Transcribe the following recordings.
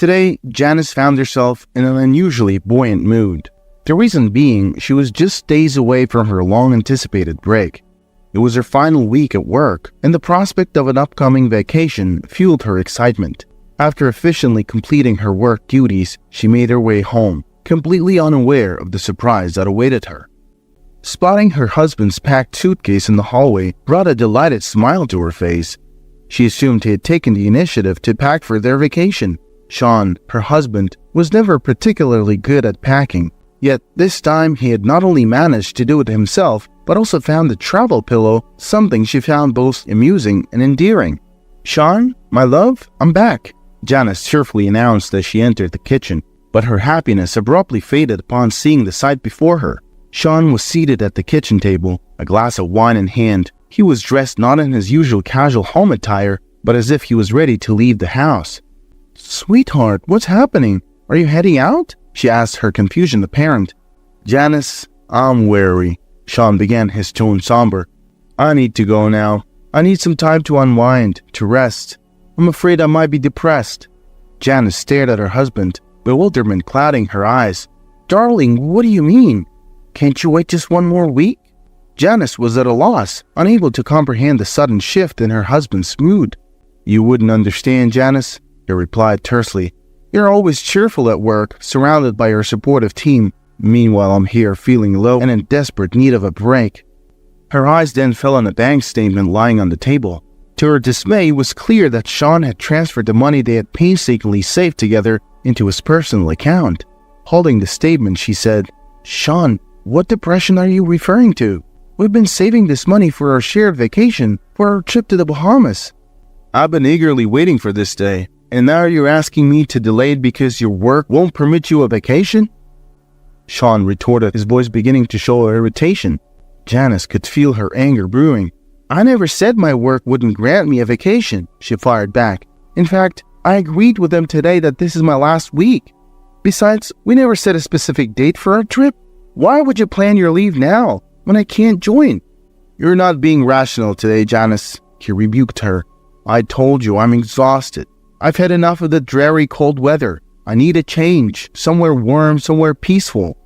Today, Janice found herself in an unusually buoyant mood. The reason being, she was just days away from her long-anticipated break. It was her final week at work, and the prospect of an upcoming vacation fueled her excitement. After efficiently completing her work duties, she made her way home, completely unaware of the surprise that awaited her. Spotting her husband's packed suitcase in the hallway brought a delighted smile to her face. She assumed he had taken the initiative to pack for their vacation. Sean, her husband, was never particularly good at packing, yet this time he had not only managed to do it himself, but also found the travel pillow something she found both amusing and endearing. "Sean, my love, I'm back," Janice cheerfully announced as she entered the kitchen, but her happiness abruptly faded upon seeing the sight before her. Sean was seated at the kitchen table, a glass of wine in hand. He was dressed not in his usual casual home attire, but as if he was ready to leave the house. "Sweetheart, what's happening? Are you heading out?" she asked, her confusion apparent. "Janice, I'm weary," Sean began, his tone somber. "I need to go now. I need some time to unwind, to rest. I'm afraid I might be depressed." Janice stared at her husband, bewilderment clouding her eyes. "Darling, what do you mean? Can't you wait just one more week?" Janice was at a loss, unable to comprehend the sudden shift in her husband's mood. "You wouldn't understand, Janice," he replied tersely. "You're always cheerful at work, surrounded by your supportive team. Meanwhile, I'm here feeling low and in desperate need of a break." Her eyes then fell on a bank statement lying on the table. To her dismay, it was clear that Sean had transferred the money they had painstakingly saved together into his personal account. Holding the statement, she said, "Sean, what depression are you referring to? We've been saving this money for our shared vacation, for our trip to the Bahamas." "I've been eagerly waiting for this day, and now you're asking me to delay it because your work won't permit you a vacation?" Sean retorted, his voice beginning to show irritation. Janice could feel her anger brewing. "I never said my work wouldn't grant me a vacation," she fired back. "In fact, I agreed with them today that this is my last week. Besides, we never set a specific date for our trip. Why would you plan your leave now, when I can't join?" "You're not being rational today, Janice," he rebuked her. "I told you I'm exhausted. I've had enough of the dreary cold weather. I need a change, somewhere warm, somewhere peaceful."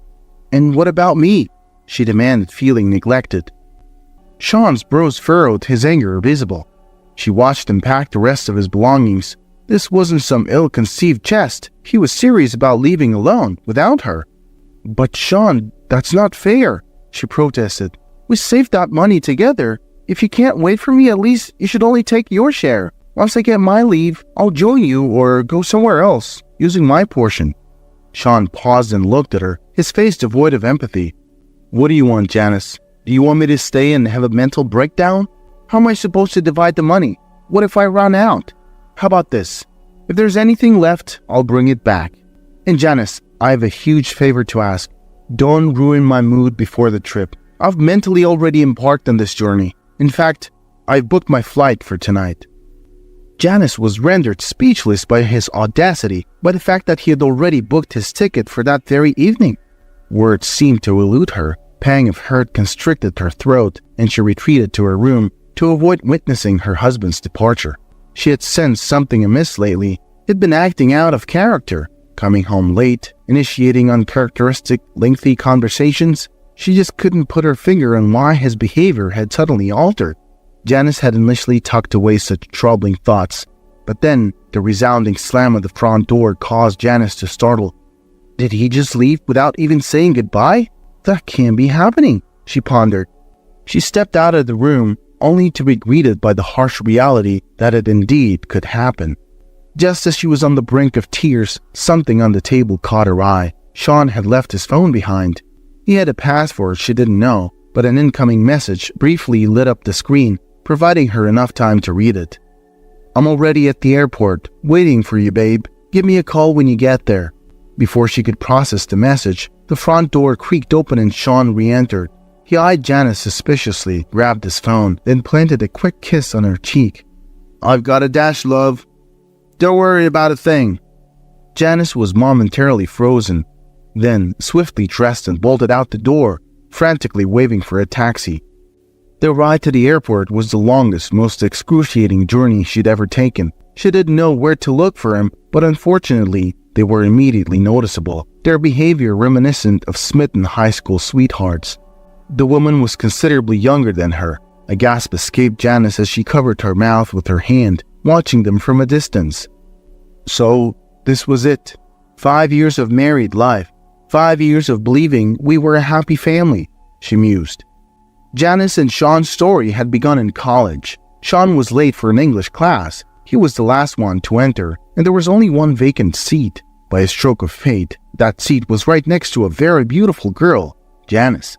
"And what about me?" she demanded, feeling neglected. Sean's brows furrowed, his anger visible. She watched him pack the rest of his belongings. This wasn't some ill-conceived jest. He was serious about leaving alone, without her. "But Sean, that's not fair," she protested. "We saved that money together. If you can't wait for me, at least you should only take your share. Once I get my leave, I'll join you or go somewhere else, using my portion." Sean paused and looked at her, his face devoid of empathy. "What do you want, Janice? Do you want me to stay and have a mental breakdown? How am I supposed to divide the money? What if I run out? How about this? If there's anything left, I'll bring it back. And Janice, I have a huge favor to ask. Don't ruin my mood before the trip. I've mentally already embarked on this journey. In fact, I've booked my flight for tonight." Janice was rendered speechless by his audacity, by the fact that he had already booked his ticket for that very evening. Words seemed to elude her. Pang of hurt constricted her throat, and she retreated to her room to avoid witnessing her husband's departure. She had sensed something amiss lately. He'd been acting out of character, coming home late, initiating uncharacteristic, lengthy conversations. She just couldn't put her finger on why his behavior had suddenly altered. Janice had initially tucked away such troubling thoughts, but then the resounding slam of the front door caused Janice to startle. Did he just leave without even saying goodbye? That can't be happening, she pondered. She stepped out of the room, only to be greeted by the harsh reality that it indeed could happen. Just as she was on the brink of tears, something on the table caught her eye. Sean had left his phone behind. He had a password she didn't know, but an incoming message briefly lit up the screen, providing her enough time to read it. "I'm already at the airport, waiting for you, babe. Give me a call when you get there." Before she could process the message, the front door creaked open and Sean re-entered. He eyed Janice suspiciously, grabbed his phone, then planted a quick kiss on her cheek. "I've got a dash, love. Don't worry about a thing." Janice was momentarily frozen, then swiftly dressed and bolted out the door, frantically waving for a taxi. The ride to the airport was the longest, most excruciating journey she'd ever taken. She didn't know where to look for him, but unfortunately, they were immediately noticeable, their behavior reminiscent of smitten high school sweethearts. The woman was considerably younger than her. A gasp escaped Janice as she covered her mouth with her hand, watching them from a distance. So, this was it. 5 years of married life. 5 years of believing we were a happy family, she mused. Janice and Sean's story had begun in college. Sean was late for an English class. He was the last one to enter, and there was only one vacant seat. By a stroke of fate, that seat was right next to a very beautiful girl, Janice.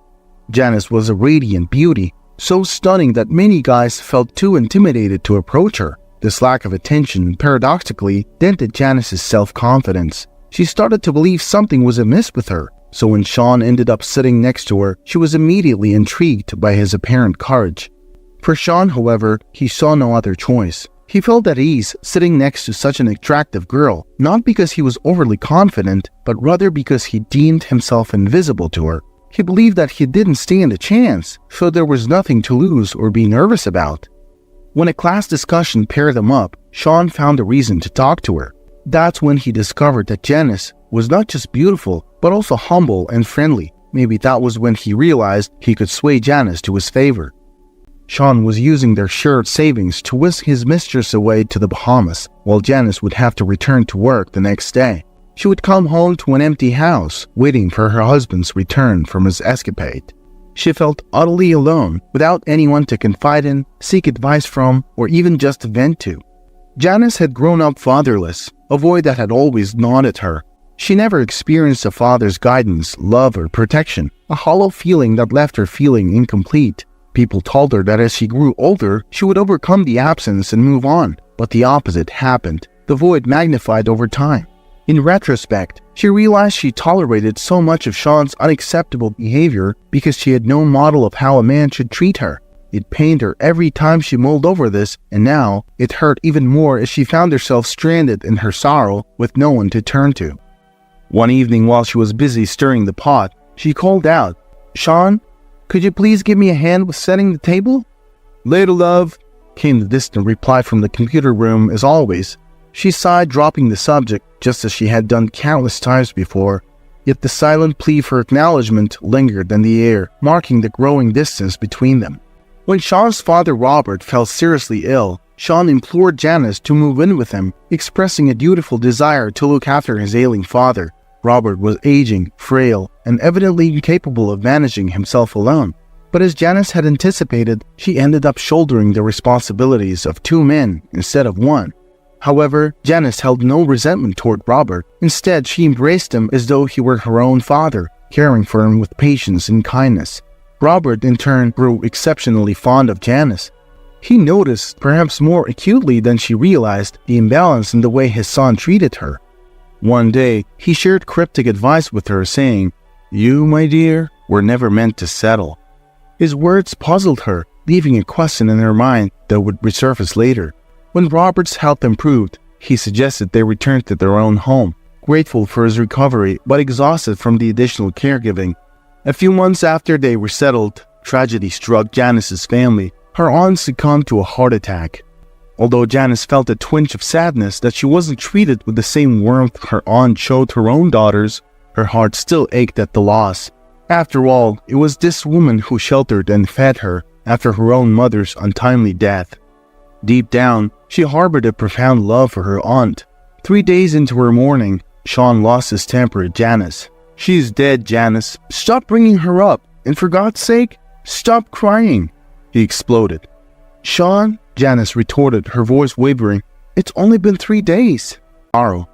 Janice was a radiant beauty, so stunning that many guys felt too intimidated to approach her. This lack of attention paradoxically dented Janice's self-confidence. She started to believe something was amiss with her, so when Sean ended up sitting next to her, she was immediately intrigued by his apparent courage. For Sean, however, he saw no other choice. He felt at ease sitting next to such an attractive girl, not because he was overly confident, but rather because he deemed himself invisible to her. He believed that he didn't stand a chance, so there was nothing to lose or be nervous about. When a class discussion paired them up, Sean found a reason to talk to her. That's when he discovered that Janice was not just beautiful, but also humble and friendly. Maybe that was when he realized he could sway Janice to his favor. Sean was using their shared savings to whisk his mistress away to the Bahamas, while Janice would have to return to work the next day. She would come home to an empty house, waiting for her husband's return from his escapade. She felt utterly alone, without anyone to confide in, seek advice from, or even just vent to. Janice had grown up fatherless, a void that had always gnawed at her. She never experienced a father's guidance, love, or protection, a hollow feeling that left her feeling incomplete. People told her that as she grew older, she would overcome the absence and move on, but the opposite happened. The void magnified over time. In retrospect, she realized she tolerated so much of Sean's unacceptable behavior because she had no model of how a man should treat her. It pained her every time she mulled over this, and now it hurt even more as she found herself stranded in her sorrow with no one to turn to. One evening while she was busy stirring the pot, she called out, "Sean, could you please give me a hand with setting the table?" "Later, love," came the distant reply from the computer room as always. She sighed, dropping the subject, just as she had done countless times before. Yet the silent plea for acknowledgement lingered in the air, marking the growing distance between them. When Sean's father Robert fell seriously ill, Sean implored Janice to move in with him, expressing a dutiful desire to look after his ailing father. Robert was aging, frail, and evidently incapable of managing himself alone. But as Janice had anticipated, she ended up shouldering the responsibilities of two men instead of one. However, Janice held no resentment toward Robert. Instead, she embraced him as though he were her own father, caring for him with patience and kindness. Robert, in turn, grew exceptionally fond of Janice. He noticed, perhaps more acutely than she realized, the imbalance in the way his son treated her. One day, he shared cryptic advice with her, saying, "You, my dear, were never meant to settle." His words puzzled her, leaving a question in her mind that would resurface later. When Robert's health improved, he suggested they return to their own home, grateful for his recovery but exhausted from the additional caregiving. A few months after they were settled, tragedy struck Janice's family. Her aunt succumbed to a heart attack. Although Janice felt a twinge of sadness that she wasn't treated with the same warmth her aunt showed her own daughters, her heart still ached at the loss. After all, it was this woman who sheltered and fed her after her own mother's untimely death. Deep down, she harbored a profound love for her aunt. 3 days into her mourning, Sean lost his temper at Janice. "She's dead, Janice. Stop bringing her up, and for God's sake, stop crying," he exploded. "Sean," Janice retorted, her voice wavering, "it's only been 3 days. Tomorrow."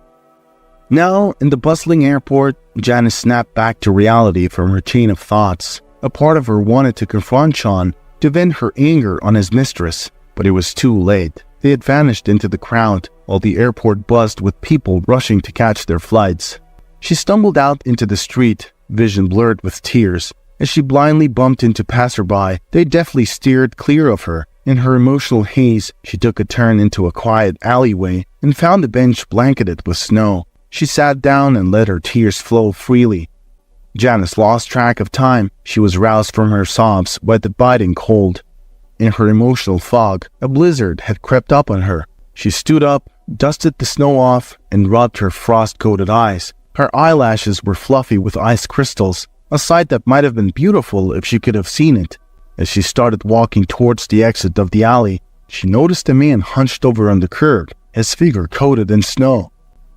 Now, in the bustling airport, Janice snapped back to reality from her chain of thoughts. A part of her wanted to confront Sean, to vent her anger on his mistress, but it was too late. They had vanished into the crowd, while the airport buzzed with people rushing to catch their flights. She stumbled out into the street, vision blurred with tears. As she blindly bumped into passerby, they deftly steered clear of her. In her emotional haze, she took a turn into a quiet alleyway and found a bench blanketed with snow. She sat down and let her tears flow freely. Janice lost track of time. She was roused from her sobs by the biting cold. In her emotional fog, a blizzard had crept up on her. She stood up, dusted the snow off, and rubbed her frost-coated eyes. Her eyelashes were fluffy with ice crystals, a sight that might have been beautiful if she could have seen it. As she started walking towards the exit of the alley, she noticed a man hunched over on the curb, his figure coated in snow.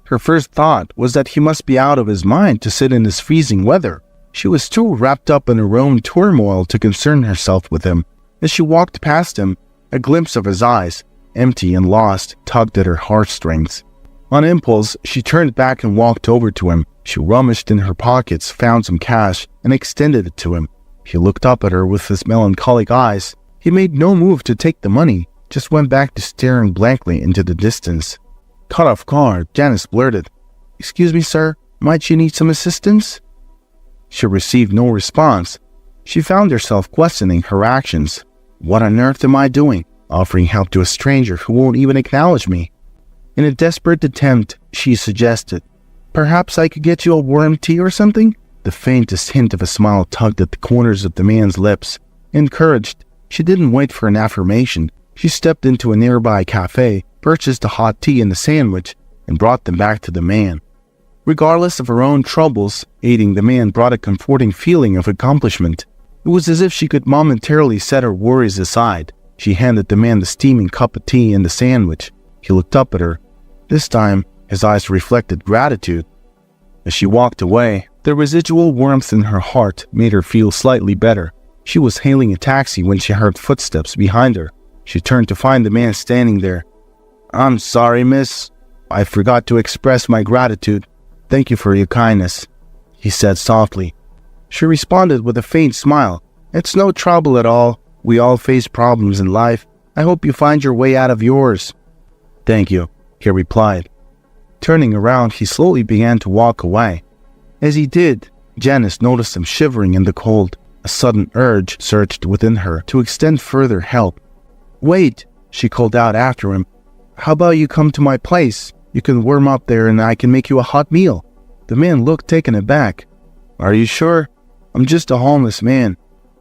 Her first thought was that he must be out of his mind to sit in this freezing weather. She was too wrapped up in her own turmoil to concern herself with him. As she walked past him, a glimpse of his eyes, empty and lost, tugged at her heartstrings. On impulse, she turned back and walked over to him. She rummaged in her pockets, found some cash, and extended it to him. He looked up at her with his melancholic eyes. He made no move to take the money, just went back to staring blankly into the distance. Caught off guard, Janice blurted, "Excuse me, sir, might you need some assistance?" She received no response. She found herself questioning her actions. What on earth am I doing, offering help to a stranger who won't even acknowledge me? In a desperate attempt, she suggested, "Perhaps I could get you a warm tea or something?" The faintest hint of a smile tugged at the corners of the man's lips. Encouraged, she didn't wait for an affirmation. She stepped into a nearby cafe, purchased a hot tea and a sandwich, and brought them back to the man. Regardless of her own troubles, aiding the man brought a comforting feeling of accomplishment. It was as if she could momentarily set her worries aside. She handed the man the steaming cup of tea and the sandwich. He looked up at her. This time, his eyes reflected gratitude. As she walked away, the residual warmth in her heart made her feel slightly better. She was hailing a taxi when she heard footsteps behind her. She turned to find the man standing there. "I'm sorry, miss. I forgot to express my gratitude. Thank you for your kindness," he said softly. She responded with a faint smile. "It's no trouble at all. We all face problems in life. I hope you find your way out of yours." "Thank you," he replied. Turning around, he slowly began to walk away. As he did, Janice noticed him shivering in the cold. A sudden urge surged within her to extend further help. "Wait," she called out after him. "How about you come to my place? You can warm up there and I can make you a hot meal." The man looked taken aback. "Are you sure? I'm just a homeless man."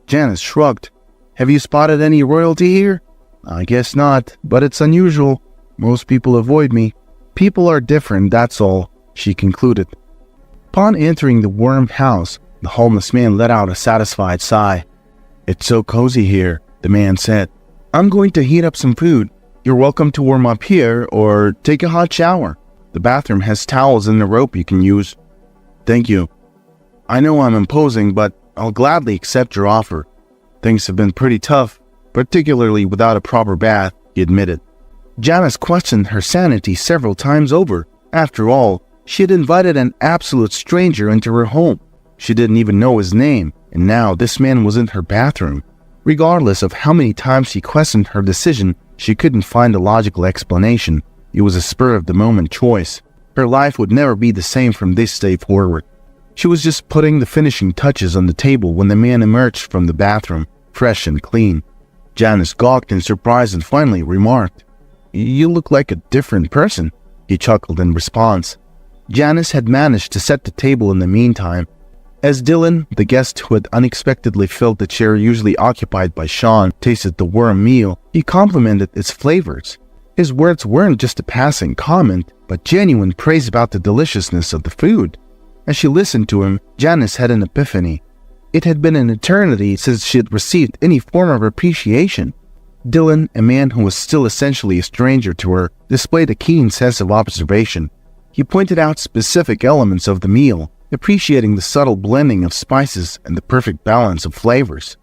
Janice shrugged. "Have you spotted any royalty here?" "I guess not, but it's unusual. Most people avoid me. People are different, that's all," she concluded. Upon entering the warm house, the homeless man let out a satisfied sigh. "It's so cozy here," the man said. "I'm going to heat up some food. You're welcome to warm up here or take a hot shower. The bathroom has towels and a rope you can use." "Thank you. I know I'm imposing, but I'll gladly accept your offer. Things have been pretty tough, particularly without a proper bath," he admitted. Janice questioned her sanity several times over. After all, she had invited an absolute stranger into her home. She didn't even know his name, and now this man was in her bathroom. Regardless of how many times she questioned her decision, she couldn't find a logical explanation. It was a spur-of-the-moment choice. Her life would never be the same from this day forward. She was just putting the finishing touches on the table when the man emerged from the bathroom, fresh and clean. Janice gawked in surprise and finally remarked, "You look like a different person." He chuckled in response. Janice had managed to set the table in the meantime. As Dylan, the guest who had unexpectedly filled the chair usually occupied by Sean, tasted the warm meal, he complimented its flavors. His words weren't just a passing comment, but genuine praise about the deliciousness of the food. As she listened to him, Janice had an epiphany. It had been an eternity since she had received any form of appreciation. Dylan, a man who was still essentially a stranger to her, displayed a keen sense of observation. He pointed out specific elements of the meal, appreciating the subtle blending of spices and the perfect balance of flavors.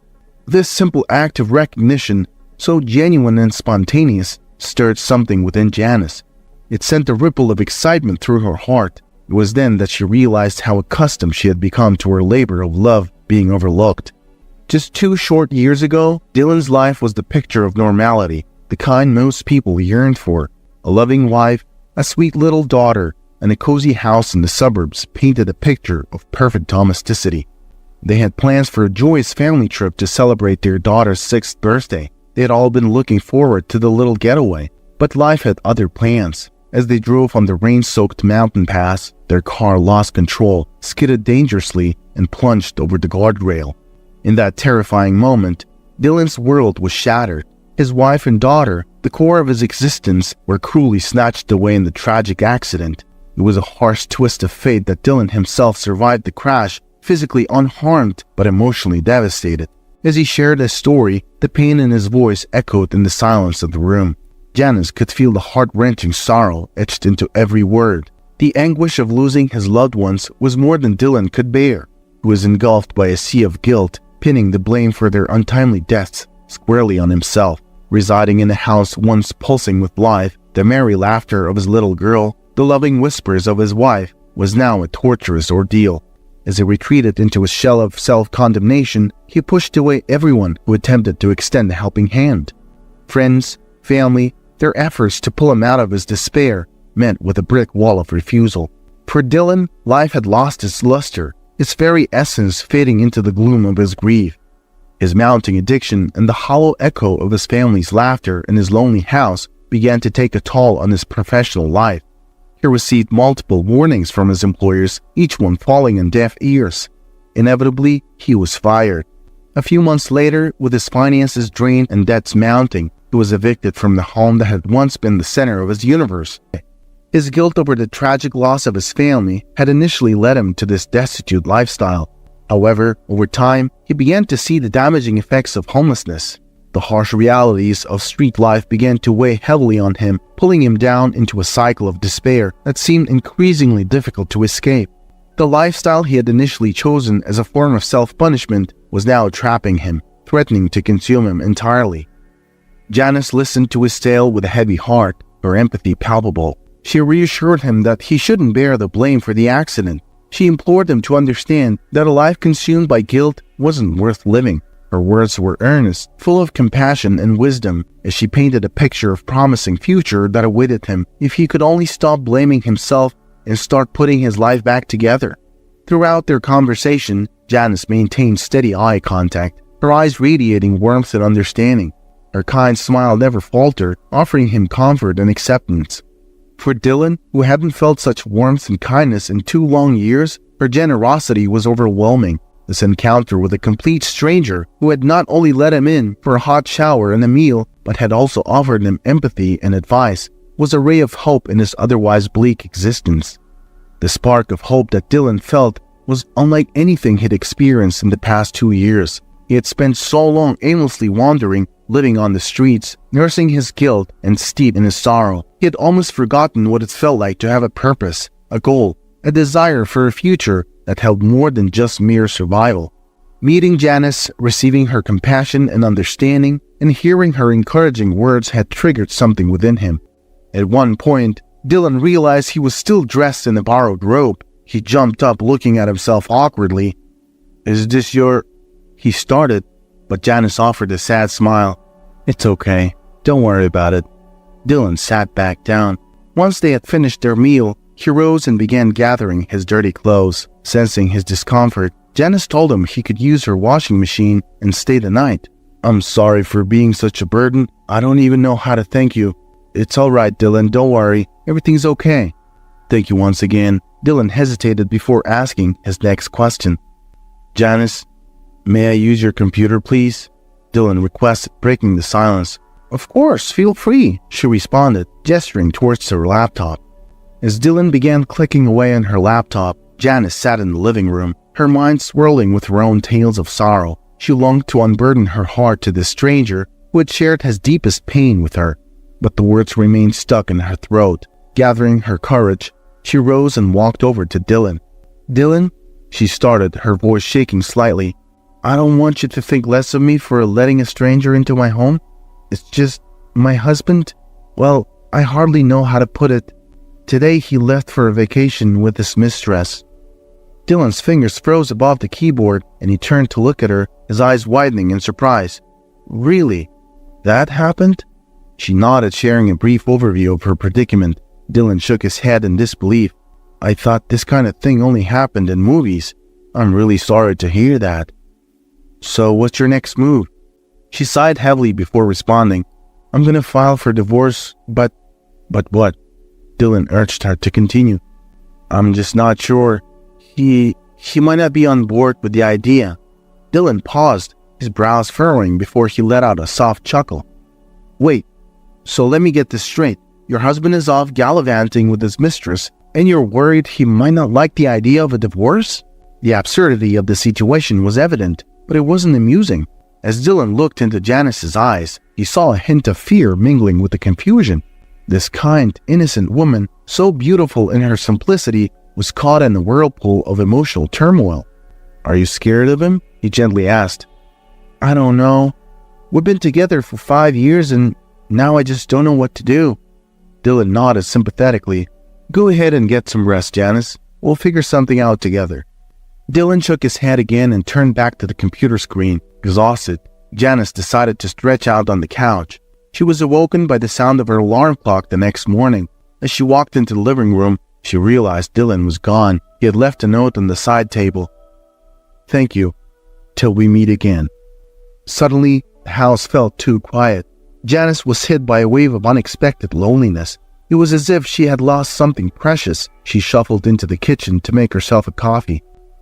This simple act of recognition, so genuine and spontaneous, stirred something within Janice. It sent a ripple of excitement through her heart. It was then that she realized how accustomed she had become to her labor of love being overlooked. Just 2 short years ago, Dylan's life was the picture of normality, the kind most people yearned for. A loving wife, a sweet little daughter, and a cozy house in the suburbs painted a picture of perfect domesticity. They had plans for a joyous family trip to celebrate their daughter's 6th birthday. They had all been looking forward to the little getaway, but life had other plans. As they drove on the rain-soaked mountain pass, their car lost control, skidded dangerously, and plunged over the guardrail. In that terrifying moment, Dylan's world was shattered. His wife and daughter, the core of his existence, were cruelly snatched away in the tragic accident. It was a harsh twist of fate that Dylan himself survived the crash, physically unharmed but emotionally devastated. As he shared his story, the pain in his voice echoed in the silence of the room. Janice could feel the heart-wrenching sorrow etched into every word. The anguish of losing his loved ones was more than Dylan could bear. He was engulfed by a sea of guilt, pinning the blame for their untimely deaths squarely on himself. Residing in a house once pulsing with life, the merry laughter of his little girl, the loving whispers of his wife, was now a torturous ordeal. As he retreated into a shell of self-condemnation, he pushed away everyone who attempted to extend a helping hand. Friends, family, their efforts to pull him out of his despair met with a brick wall of refusal. For Dylan, life had lost its luster, its very essence fading into the gloom of his grief. His mounting addiction and the hollow echo of his family's laughter in his lonely house began to take a toll on his professional life. He received multiple warnings from his employers, each one falling on deaf ears. Inevitably, he was fired. A few months later, with his finances drained and debts mounting, he was evicted from the home that had once been the center of his universe. His guilt over the tragic loss of his family had initially led him to this destitute lifestyle. However, over time, he began to see the damaging effects of homelessness. The harsh realities of street life began to weigh heavily on him, pulling him down into a cycle of despair that seemed increasingly difficult to escape. The lifestyle he had initially chosen as a form of self-punishment was now trapping him, threatening to consume him entirely. Janice listened to his tale with a heavy heart, her empathy palpable. She reassured him that he shouldn't bear the blame for the accident. She implored him to understand that a life consumed by guilt wasn't worth living. Her words were earnest, full of compassion and wisdom, as she painted a picture of promising future that awaited him if he could only stop blaming himself and start putting his life back together. Throughout their conversation, Janice maintained steady eye contact, her eyes radiating warmth and understanding. Her kind smile never faltered, offering him comfort and acceptance. For Dylan, who hadn't felt such warmth and kindness in 2 long years, her generosity was overwhelming. This encounter with a complete stranger who had not only let him in for a hot shower and a meal, but had also offered him empathy and advice, was a ray of hope in his otherwise bleak existence. The spark of hope that Dylan felt was unlike anything he'd experienced in the past 2 years. He had spent so long aimlessly wandering, living on the streets, nursing his guilt and steeped in his sorrow. He had almost forgotten what it felt like to have a purpose, a goal, a desire for a future that held more than just mere survival. Meeting Janice, receiving her compassion and understanding, and hearing her encouraging words had triggered something within him. At one point, Dylan realized he was still dressed in a borrowed robe. He jumped up, looking at himself awkwardly. "Is this your—" he started, but Janice offered a sad smile. "It's okay. Don't worry about it." Dylan sat back down. Once they had finished their meal, he rose and began gathering his dirty clothes. Sensing his discomfort, Janice told him he could use her washing machine and stay the night. "I'm sorry for being such a burden. I don't even know how to thank you." "It's all right, Dylan. Don't worry. Everything's okay." "Thank you once again." Dylan hesitated before asking his next question. "Janice, may I use your computer, please?" Dylan requested, breaking the silence. "Of course, feel free," she responded, gesturing towards her laptop. As Dylan began clicking away on her laptop, Janice sat in the living room, her mind swirling with her own tales of sorrow. She longed to unburden her heart to this stranger who had shared his deepest pain with her, but the words remained stuck in her throat. Gathering her courage, she rose and walked over to Dylan. "Dylan," she started, her voice shaking slightly, "I don't want you to think less of me for letting a stranger into my home. It's just, my husband, well, I hardly know how to put it. Today he left for a vacation with his mistress." Dylan's fingers froze above the keyboard and he turned to look at her, his eyes widening in surprise. "Really? That happened?" She nodded, sharing a brief overview of her predicament. Dylan shook his head in disbelief. "I thought this kind of thing only happened in movies. I'm really sorry to hear that." "So what's your next move?" She sighed heavily before responding. "I'm gonna file for divorce, but..." "But what?" Dylan urged her to continue. "I'm just not sure. He might not be on board with the idea." Dylan paused, his brows furrowing before he let out a soft chuckle. "Wait, So let me get this straight. Your husband is off gallivanting with his mistress, and you're worried he might not like the idea of a divorce? The absurdity of the situation was evident, but it wasn't amusing. As Dylan looked into Janice's eyes, he saw a hint of fear mingling with the confusion. This kind, innocent woman, so beautiful in her simplicity, was caught in the whirlpool of emotional turmoil. "Are you scared of him?" he gently asked. "I don't know. We've been together for 5 years and now I just don't know what to do." Dylan nodded sympathetically. "Go ahead and get some rest, Janice. We'll figure something out together." Dylan shook his head again and turned back to the computer screen. Exhausted, Janice decided to stretch out on the couch. She was awoken by the sound of her alarm clock the next morning. As she walked into the living room, she realized Dylan was gone. He had left a note on the side table. "Thank you. Till we meet again." Suddenly, the house felt too quiet. Janice was hit by a wave of unexpected loneliness. It was as if she had lost something precious. She shuffled into the kitchen to make herself a coffee.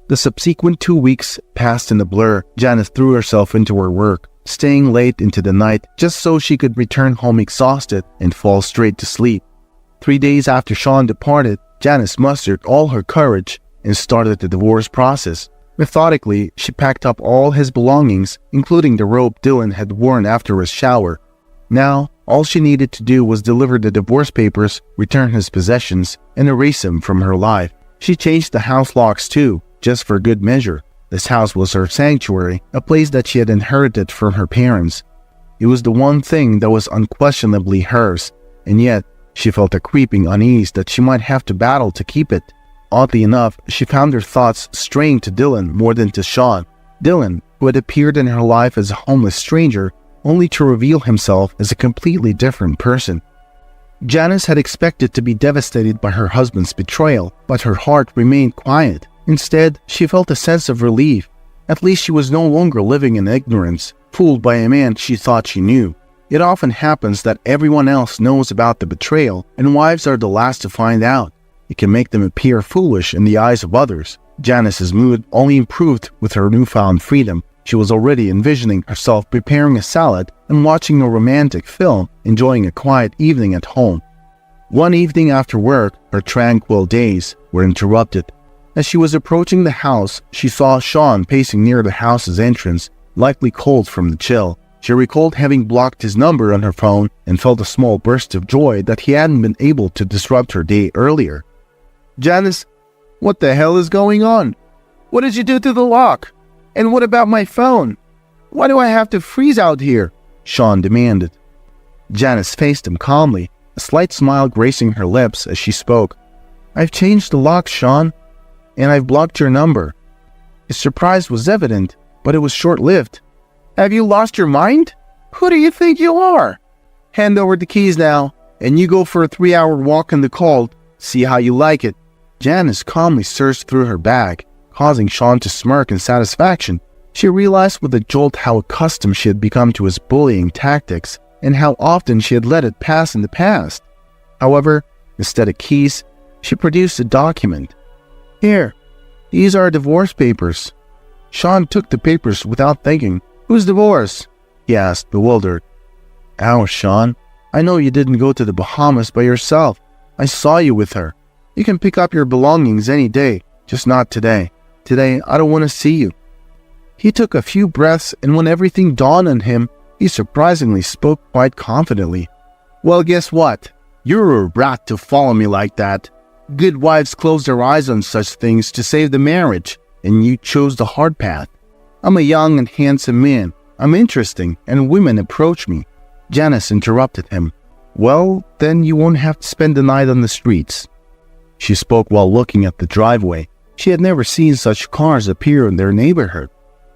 The subsequent 2 weeks passed in a blur. Janice threw herself into her work, staying late into the night just so she could return home exhausted and fall straight to sleep. 3 days after Sean departed, Janice mustered all her courage and started the divorce process. Methodically, she packed up all his belongings, including the robe Dylan had worn after his shower. Now, all she needed to do was deliver the divorce papers, return his possessions, and erase him from her life. She changed the house locks too, just for good measure. This house was her sanctuary, a place that she had inherited from her parents. It was the one thing that was unquestionably hers, and yet she felt a creeping unease that she might have to battle to keep it. Oddly enough, she found her thoughts straying to Dylan more than to Sean. Dylan, who had appeared in her life as a homeless stranger, only to reveal himself as a completely different person. Janice had expected to be devastated by her husband's betrayal, but her heart remained quiet. Instead, she felt a sense of relief. At least she was no longer living in ignorance, fooled by a man she thought she knew. It often happens that everyone else knows about the betrayal, and wives are the last to find out. It can make them appear foolish in the eyes of others. Janice's mood only improved with her newfound freedom. She was already envisioning herself preparing a salad and watching a romantic film, enjoying a quiet evening at home. One evening after work, her tranquil days were interrupted. As she was approaching the house, she saw Sean pacing near the house's entrance, likely cold from the chill. She recalled having blocked his number on her phone and felt a small burst of joy that he hadn't been able to disrupt her day earlier. "Janice, what the hell is going on? What did you do to the lock? And what about my phone? Why do I have to freeze out here?" Sean demanded. Janice faced him calmly, a slight smile gracing her lips as she spoke. "I've changed the lock, Sean, and I've blocked your number." His surprise was evident, but it was short-lived. "Have you lost your mind? Who do you think you are? Hand over the keys now, and you go for a 3-hour walk in the cold. See how you like it." Janice calmly searched through her bag, causing Sean to smirk in satisfaction. She realized with a jolt how accustomed she had become to his bullying tactics and how often she had let it pass in the past. However, instead of keys, she produced a document. "Here, these are divorce papers." Sean took the papers without thinking. "Whose divorce?" he asked, bewildered. "Ours, Sean. I know you didn't go to the Bahamas by yourself. I saw you with her. You can pick up your belongings any day, just not today. Today, I don't want to see you." He took a few breaths, and when everything dawned on him, he surprisingly spoke quite confidently. "Well, guess what? You're a rat to follow me like that. Good wives close their eyes on such things to save the marriage, and you chose the hard path. I'm a young and handsome man. I'm interesting, and women approach me." Janice interrupted him. "Well, then you won't have to spend the night on the streets." She spoke while looking at the driveway. She had never seen such cars appear in their neighborhood.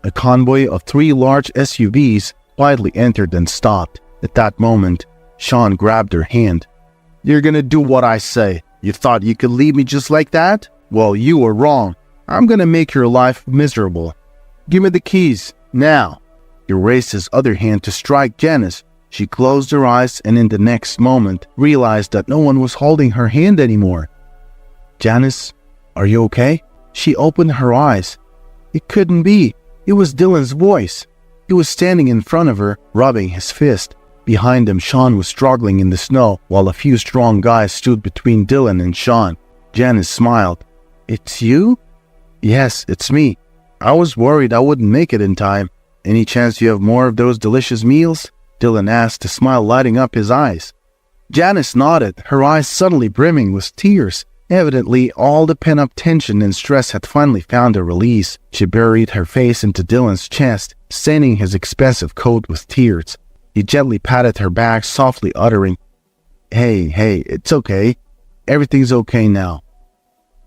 A convoy of 3 large SUVs quietly entered and stopped. At that moment, Sean grabbed her hand. "You're gonna do what I say. You thought you could leave me just like that? Well, you were wrong. I'm gonna make your life miserable. Give me the keys, now." He raised his other hand to strike Janice. She closed her eyes and in the next moment realized that no one was holding her hand anymore. "Janice, are you okay?" She opened her eyes. It couldn't be. It was Dylan's voice. He was standing in front of her, rubbing his fist. Behind them, Sean was struggling in the snow while a few strong guys stood between Dylan and Sean. Janice smiled. "It's you?" "Yes, it's me. I was worried I wouldn't make it in time. Any chance you have more of those delicious meals?" Dylan asked, a smile lighting up his eyes. Janice nodded, her eyes suddenly brimming with tears. Evidently, all the pent-up tension and stress had finally found a release. She buried her face into Dylan's chest, staining his expensive coat with tears. He gently patted her back, softly uttering, Hey, it's okay. Everything's okay now."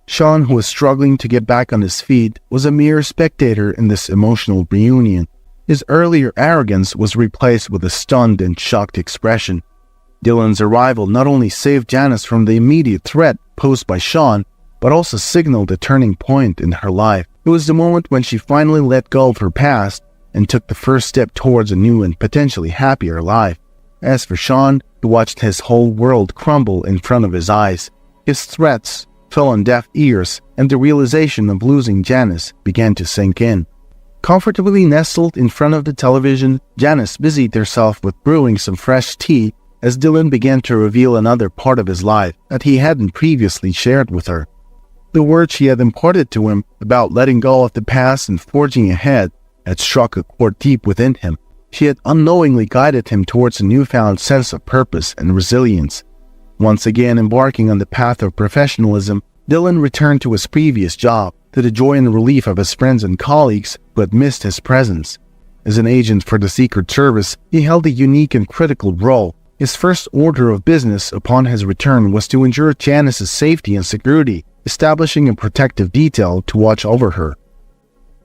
Sean, who was struggling to get back on his feet, was a mere spectator in this emotional reunion. His earlier arrogance was replaced with a stunned and shocked expression. Dylan's arrival not only saved Janice from the immediate threat posed by Sean, but also signaled a turning point in her life. It was the moment when she finally let go of her past and took the first step towards a new and potentially happier life. As for Sean, he watched his whole world crumble in front of his eyes. His threats fell on deaf ears, and the realization of losing Janice began to sink in. Comfortably nestled in front of the television, Janice busied herself with brewing some fresh tea as Dylan began to reveal another part of his life that he hadn't previously shared with her. The words she had imparted to him about letting go of the past and forging ahead had struck a chord deep within him. She had unknowingly guided him towards a newfound sense of purpose and resilience. Once again embarking on the path of professionalism, Dylan returned to his previous job, to the joy and relief of his friends and colleagues who had missed his presence. As an agent for the Secret Service, he held a unique and critical role. His first order of business upon his return was to ensure Janice's safety and security, establishing a protective detail to watch over her.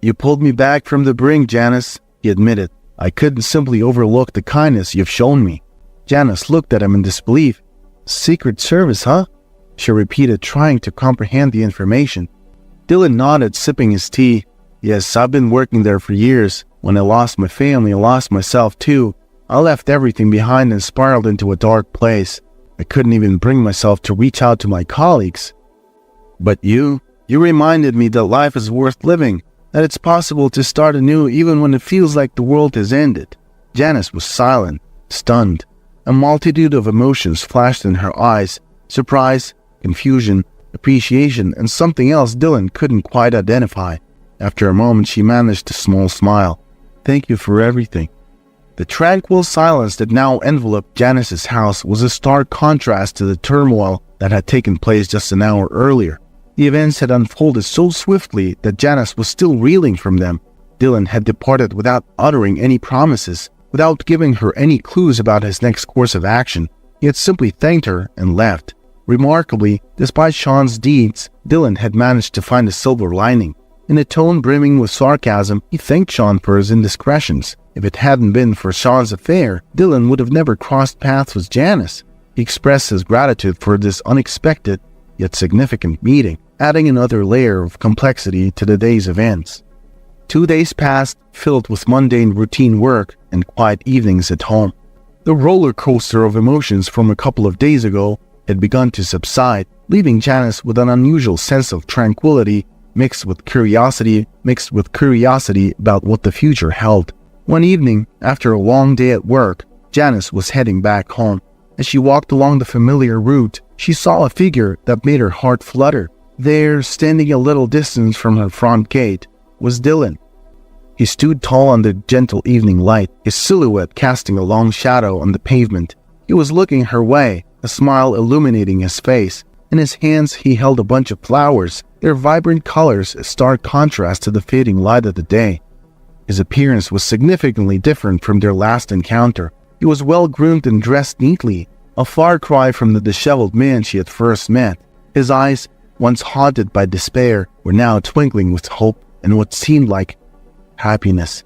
"You pulled me back from the brink, Janice," he admitted. "I couldn't simply overlook the kindness you've shown me." Janice looked at him in disbelief. "Secret Service, huh?" she repeated, trying to comprehend the information. Dylan nodded, sipping his tea. "Yes, I've been working there for years. When I lost my family, I lost myself too. I left everything behind and spiraled into a dark place. I couldn't even bring myself to reach out to my colleagues. But you reminded me that life is worth living, that it's possible to start anew even when it feels like the world has ended." Janice was silent, stunned. A multitude of emotions flashed in her eyes: surprise, confusion, appreciation, and something else Dylan couldn't quite identify. After a moment, she managed a small smile. "Thank you for everything." The tranquil silence that now enveloped Janice's house was a stark contrast to the turmoil that had taken place just an hour earlier. The events had unfolded so swiftly that Janice was still reeling from them. Dylan had departed without uttering any promises, without giving her any clues about his next course of action. He had simply thanked her and left. Remarkably, despite Sean's deeds, Dylan had managed to find a silver lining. In a tone brimming with sarcasm, he thanked Sean for his indiscretions. If it hadn't been for Sean's affair, Dylan would have never crossed paths with Janice. He expressed his gratitude for this unexpected, yet significant meeting, adding another layer of complexity to the day's events. 2 days passed, filled with mundane routine work and quiet evenings at home. The roller coaster of emotions from a couple of days ago had begun to subside, leaving Janice with an unusual sense of tranquility mixed with curiosity about what the future held. One evening, after a long day at work, Janice was heading back home. As she walked along the familiar route, she saw a figure that made her heart flutter. There, standing a little distance from her front gate, was Dylan. He stood tall on the gentle evening light, his silhouette casting a long shadow on the pavement. He was looking her way, a smile illuminating his face. In his hands he held a bunch of flowers, their vibrant colors a stark contrast to the fading light of the day. His appearance was significantly different from their last encounter. He was well-groomed and dressed neatly, a far cry from the disheveled man she had first met. His eyes, once haunted by despair, were now twinkling with hope and what seemed like happiness.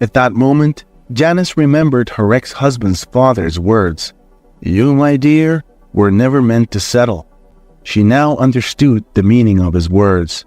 At that moment, Janice remembered her ex-husband's father's words. "You, my dear, were never meant to settle." She now understood the meaning of his words.